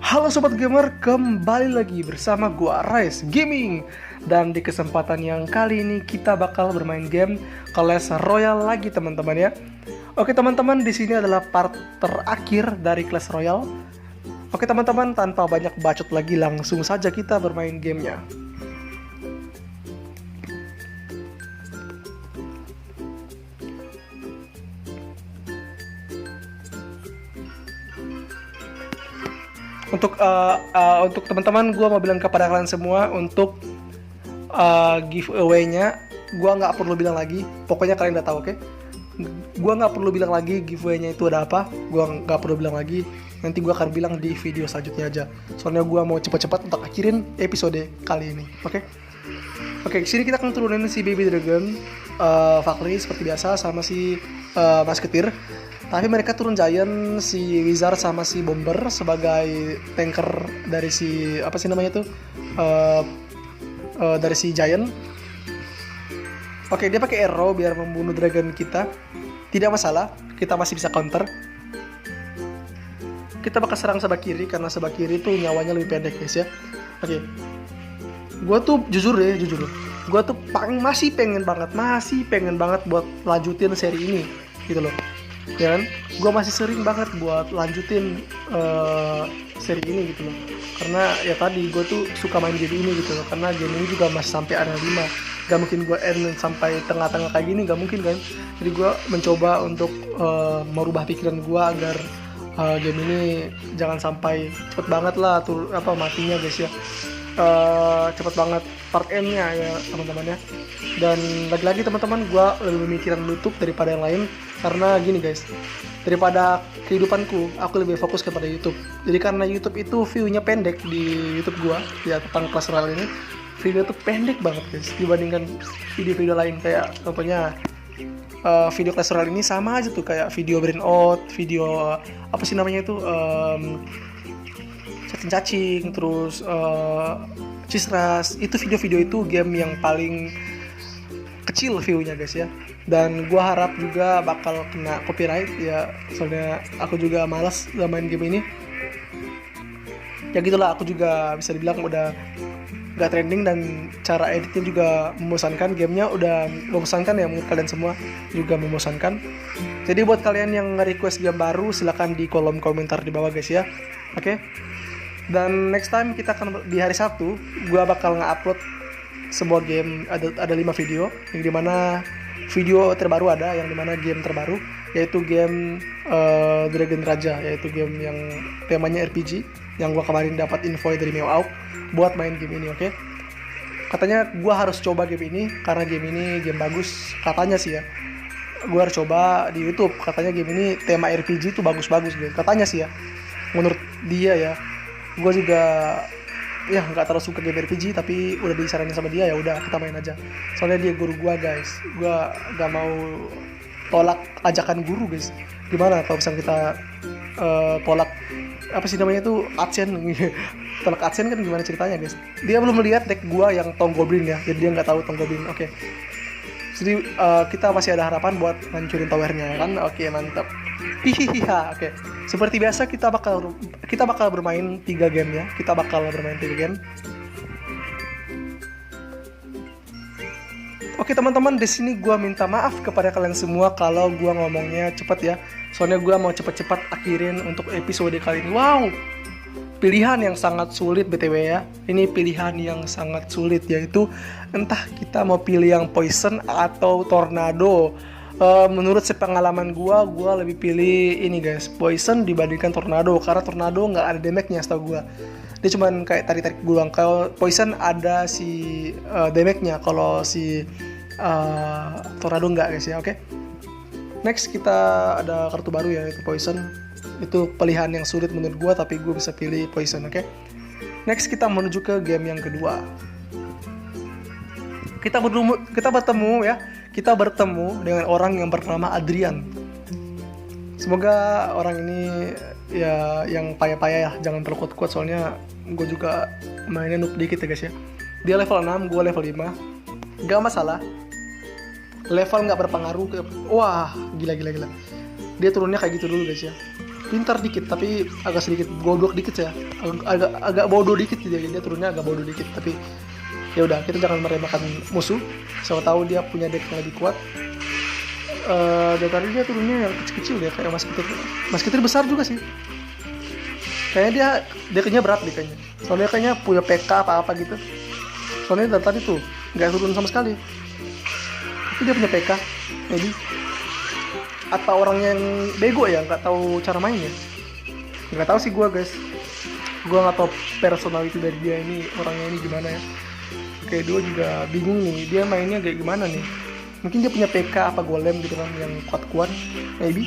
Halo Sobat Gamer, kembali lagi bersama gua Rise Gaming. Dan di kesempatan yang kali ini kita bakal bermain game Clash Royale lagi teman-teman ya. Oke teman-teman, di sini adalah part terakhir dari Clash Royale. Oke teman-teman, tanpa banyak bacot lagi langsung saja kita bermain gamenya. Untuk teman-teman, gue mau bilang kepada kalian semua untuk giveaway-nya, gue nggak perlu bilang lagi. Pokoknya kalian udah tahu, oke? Gue nggak perlu bilang lagi giveaway-nya itu ada apa. Gue nggak perlu bilang lagi. Nanti gue akan bilang di video selanjutnya aja. Soalnya gue mau cepat-cepat untuk akhirin episode kali ini, oke? Oke, sini kita akan turunin si Baby Dragon, Valkyrie seperti biasa sama si Musketeer. Tapi mereka turun Giant, si Wizard sama si Bomber sebagai tanker dari si apa sih namanya tuh dari si Giant. Oke, dia pakai arrow biar membunuh dragon kita. Tidak masalah, kita masih bisa counter. Kita bakal serang sebelah kiri karena sebelah kiri tuh nyawanya lebih pendek guys ya. Oke, gue tuh jujur, gue tuh masih pengen banget buat lanjutin seri ini gitu loh. Ya kan, gue masih sering banget buat lanjutin seri ini gitu loh, karena ya tadi gue tuh suka main game ini gitu loh, karena game ini juga masih sampai arena 5, gak mungkin gue end sampai tengah-tengah kayak gini, gak mungkin kan. Jadi gue mencoba untuk merubah pikiran gue agar game ini jangan sampai cepet banget lah tuh matinya guys ya. Cepet banget part M-nya ya teman-teman ya. Dan lagi-lagi teman-teman, gue lebih memikiran YouTube daripada yang lain, karena gini guys, daripada kehidupanku aku lebih fokus kepada YouTube. Jadi karena YouTube itu view-nya pendek di YouTube gue ya, tentang Clash Royale ini video tuh pendek banget guys dibandingkan video-video lain. Kayak contohnya video Clash Royale ini sama aja tuh kayak video Brain Out, video apa sih namanya itu cacing-cacing, terus Cisras. Itu video-video itu game yang paling kecil view-nya guys ya. Dan gua harap juga bakal kena copyright ya, soalnya aku juga malas main game ini. Ya gitulah, aku juga bisa dibilang udah gak trending dan cara editnya juga membosankan. Gamenya udah membosankan ya, menurut kalian semua juga membosankan. Jadi buat kalian yang nge-request game baru, silahkan di kolom komentar di bawah guys ya. Oke? Dan next time kita akan di hari Sabtu, gue bakal nge-upload sebuah game, ada 5 video, yang dimana video terbaru ada, yang dimana game terbaru yaitu game Dragon Raja, yaitu game yang temanya RPG, yang gue kemarin dapat info dari Meow buat main game ini, oke? Katanya gue harus coba game ini karena game ini game bagus, katanya sih ya. Gue harus coba di YouTube, katanya game ini tema RPG tuh bagus-bagus gitu, katanya sih ya. Menurut dia ya. Gue juga ya nggak terlalu suka game RPG, tapi udah disaranin sama dia, ya udah kita main aja. Soalnya dia guru gue guys, gue gak mau tolak ajakan guru guys. Gimana kalau misalnya kita tolak apa sih namanya tuh adsen tolak adsen kan gimana ceritanya guys. Dia belum melihat deck gue yang Tong Goblin ya, jadi dia nggak tahu Tong Goblin. Oke. Jadi kita masih ada harapan buat ngancurin towernya kan. Oke, mantap. Hihiha. Oke. Seperti biasa kita bakal bermain 3 game ya. Kita bakal bermain 3 game. Oke teman-teman, di sini gua minta maaf kepada kalian semua kalau gua ngomongnya cepet ya. Soalnya gua mau cepet-cepet akhirin untuk episode kali ini. Wow. Pilihan yang sangat sulit BTW ya. Ini pilihan yang sangat sulit, yaitu entah kita mau pilih yang Poison atau Tornado. Menurut sepengalaman gua lebih pilih ini guys, Poison dibandingkan Tornado, karena Tornado nggak ada damage-nya setahu gua. Dia cuman kayak tarik-tarik gulang. Kalau Poison ada si damage-nya, kalau si Tornado nggak guys ya. Oke. Next kita ada kartu baru ya, yaitu Poison. Itu pilihan yang sulit menurut gue, tapi gue bisa pilih Poison, oke? Next kita menuju ke game yang kedua. Kita bertemu dengan orang yang bernama Adrian. Semoga orang ini ya yang payah-payah ya, jangan terlalu kuat-kuat, soalnya gue juga mainnya noob dikit ya guys ya. Dia level 6, gue level 5. Gak masalah. Level gak berpengaruh ke... Wah, gila. Dia turunnya kayak gitu dulu guys ya. pintar dikit tapi agak sedikit goblok dikit ya, agak bodoh dikit dia turunnya agak bodoh dikit. Tapi ya udah, kita jangan meremehkan musuh, siapa tahu dia punya deck yang lebih kuat. Dan tadi dia turunnya yang kecil-kecil ya, kayak Mas Kitir besar juga sih. Kayaknya decknya berat deh kayaknya. Soalnya kayaknya punya PK apa-apa gitu. Soalnya dari tadi tuh nggak turun sama sekali. Tapi dia punya PK, maybe. Atau orang yang bego ya, nggak tahu cara mainnya. Nggak tahu sih gue guys. Gue nggak tahu personality dari dia ini, orangnya ini gimana ya. Kayak dua juga bingung nih, dia mainnya kayak gimana nih. Mungkin dia punya PK apa golem gitu kan yang kuat-kuat, maybe.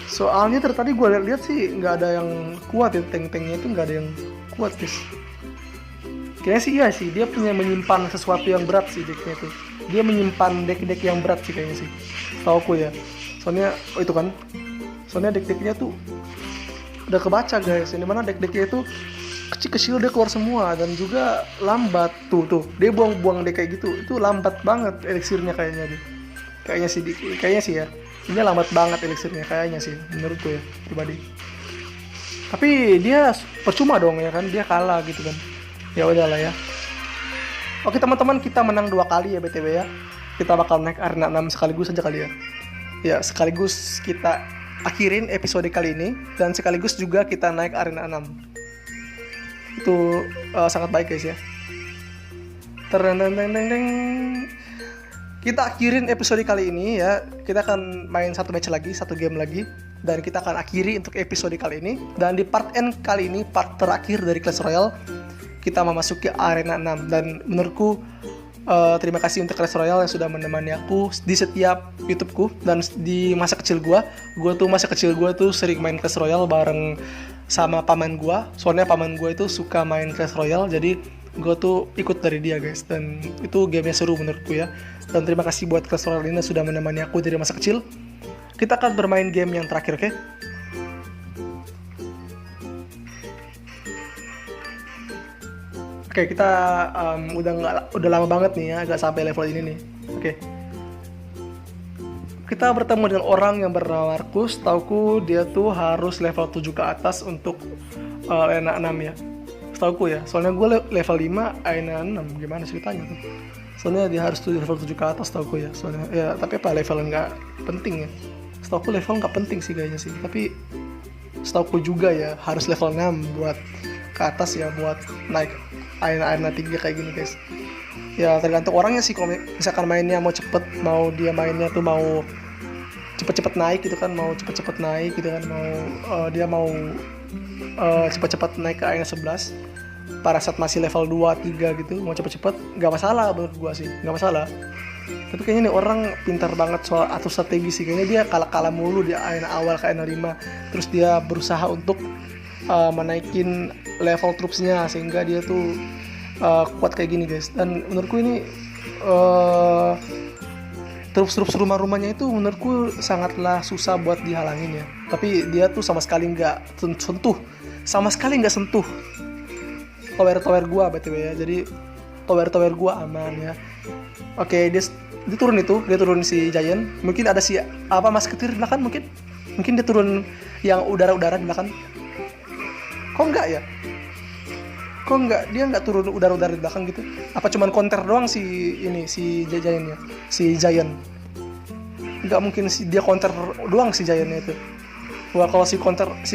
Soalnya tadi gue lihat sih nggak ada yang kuat ya, tank-tanknya itu nggak ada yang kuat guys. Kayaknya sih iya sih, dia punya menyimpan sesuatu yang berat sih decknya tuh. Dia menyimpan deck-deck yang berat sih kayaknya sih, tauku ya. Soalnya itu kan, soalnya deck-decknya tuh udah kebaca guys. Ini mana deck-decknya itu kecil-kecil dia keluar semua dan juga lambat tuh dia buang-buang deck kayak gitu, itu lambat banget elixirnya kayaknya deh. Kayaknya sih ya. Ini lambat banget elixirnya kayaknya sih, menurutku ya pribadi. Tapi dia percuma dong ya kan, dia kalah gitu kan. Ya udahlah ya. Oke teman-teman, kita menang 2 kali ya BTW ya. Kita bakal naik arena 6 sekaligus aja kali ya. Ya sekaligus kita akhirin episode kali ini dan sekaligus juga kita naik arena 6. Itu sangat baik guys ya. Kita akhirin episode kali ini ya. Kita akan main satu game lagi, dan kita akan akhiri untuk episode kali ini. Dan di part end kali ini, part terakhir dari Clash Royale, kita memasuki arena 6. Dan menurutku terima kasih untuk Clash Royale yang sudah menemani aku di setiap YouTubeku. Dan di masa kecil gue tuh sering main Clash Royale bareng sama paman gue. Soalnya paman gue itu suka main Clash Royale, jadi gue tuh ikut dari dia guys. Dan itu gamenya seru menurutku ya. Dan terima kasih buat Clash Royale ini sudah menemani aku dari masa kecil. Kita akan bermain game yang terakhir, oke? Oke, kita udah lama banget nih ya, agak sampai level ini nih. Oke. Kita bertemu dengan orang yang bernama Markus. Tauku dia tuh harus level 7 ke atas untuk arena 6 ya. Setauku ya, soalnya gue level 5, arena 6, gimana ceritanya tuh? Soalnya dia harus tuh level 7 ke atas tauku ya. Soalnya ya, tapi apa level nggak penting ya. Setauku level nggak penting sih kayaknya sih. Tapi setauku juga ya harus level 6 buat ke atas ya, buat naik arena 3 kayak gini guys. Ya tergantung orangnya sih, kalau misalkan mainnya mau cepet, mau dia mainnya tuh mau cepet-cepet naik gitu kan, mau cepet-cepet naik gitu kan, mau dia mau cepet-cepet naik ke arena 11 pada saat masih level 2-3 gitu, mau cepet-cepet gak masalah menurut gua sih, gak masalah. Tapi kayaknya nih orang pintar banget soal atur strategi sih. Kayaknya dia kalah mulu di arena awal ke arena 5, terus dia berusaha untuk menaikin level troops-nya sehingga dia tuh kuat kayak gini guys. Dan menurutku ini troops rumah-rumahnya itu menurutku sangatlah susah buat dihalangin ya. Tapi dia tuh sama sekali nggak sentuh tower gua BTW ya. Jadi tower gua aman ya. Oke, dia turun si Giant. Mungkin ada si Mas Ketir di belakang mungkin dia turun yang udara di belakang. Kok enggak ya? Dia nggak turun udara di belakang gitu? Apa cuman counter doang si Giant-nya? Si Giant. Nggak mungkin dia counter doang si Giant-nya itu. Wah, kalau si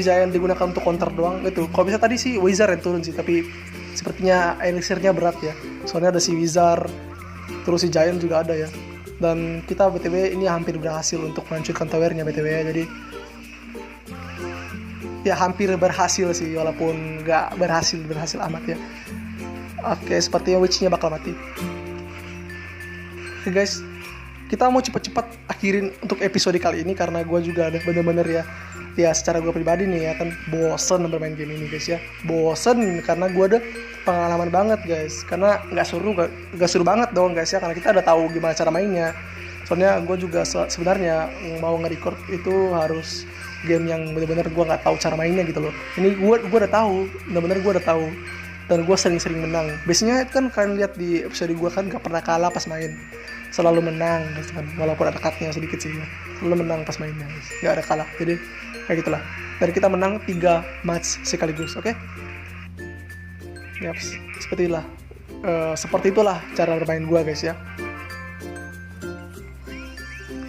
Giant digunakan untuk counter doang itu. Kalau bisa tadi si Wizard yang turun sih, tapi sepertinya elixirnya berat ya. Soalnya ada si Wizard, terus si Giant juga ada ya. Dan kita BTW ini hampir berhasil untuk menghancurkan towernya BTW ya. Jadi ya hampir berhasil sih, walaupun nggak berhasil amat ya. Oke, sepertinya witch-nya bakal mati. Oke guys, kita mau cepat-cepat akhirin untuk episode kali ini karena gue juga ada bener-bener ya secara gue pribadi nih ya kan bosen bermain game ini guys ya. Bosen karena gue ada pengalaman banget guys. Karena nggak seru banget dong guys ya, karena kita udah tahu gimana cara mainnya. Soalnya gue juga sebenarnya mau nge-record itu harus game yang benar-benar gue nggak tahu cara mainnya gitu loh. Ini gue udah tahu, benar-benar gue udah tahu, dan gue sering-sering menang. Biasanya kan kalian lihat di episode gue kan gak pernah kalah pas main. selalu menang guys kan, walaupun ada cutnya sedikit sih ya. Selalu menang pas mainnya guys, nggak ada kalah. Jadi kayak gitulah, dan kita menang 3 match sekaligus. Oke. Yaps, seperti itulah cara bermain gua guys ya.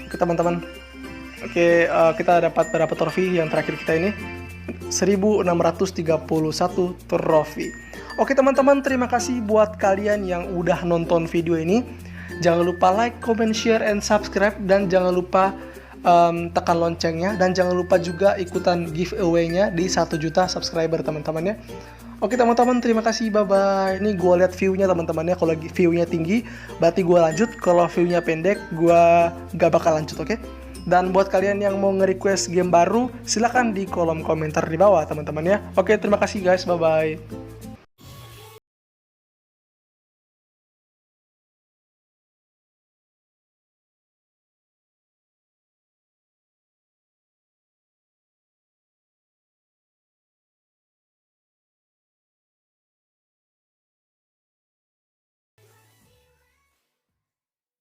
Oke teman-teman, kita dapat berapa trofi yang terakhir kita ini, 1631 trofi. Oke teman-teman, terima kasih buat kalian yang udah nonton video ini. Jangan lupa like, comment, share, and subscribe, dan jangan lupa tekan loncengnya, dan jangan lupa juga ikutan giveaway-nya di 1 juta subscriber teman-teman ya. Oke teman-teman, terima kasih, bye-bye. Ini gue lihat view-nya teman-teman ya. Kalau view-nya tinggi, berarti gue lanjut. Kalau view-nya pendek, gue gak bakal lanjut, oke? Dan buat kalian yang mau nge-request game baru, silahkan di kolom komentar di bawah teman-teman ya. Oke, terima kasih guys, bye-bye.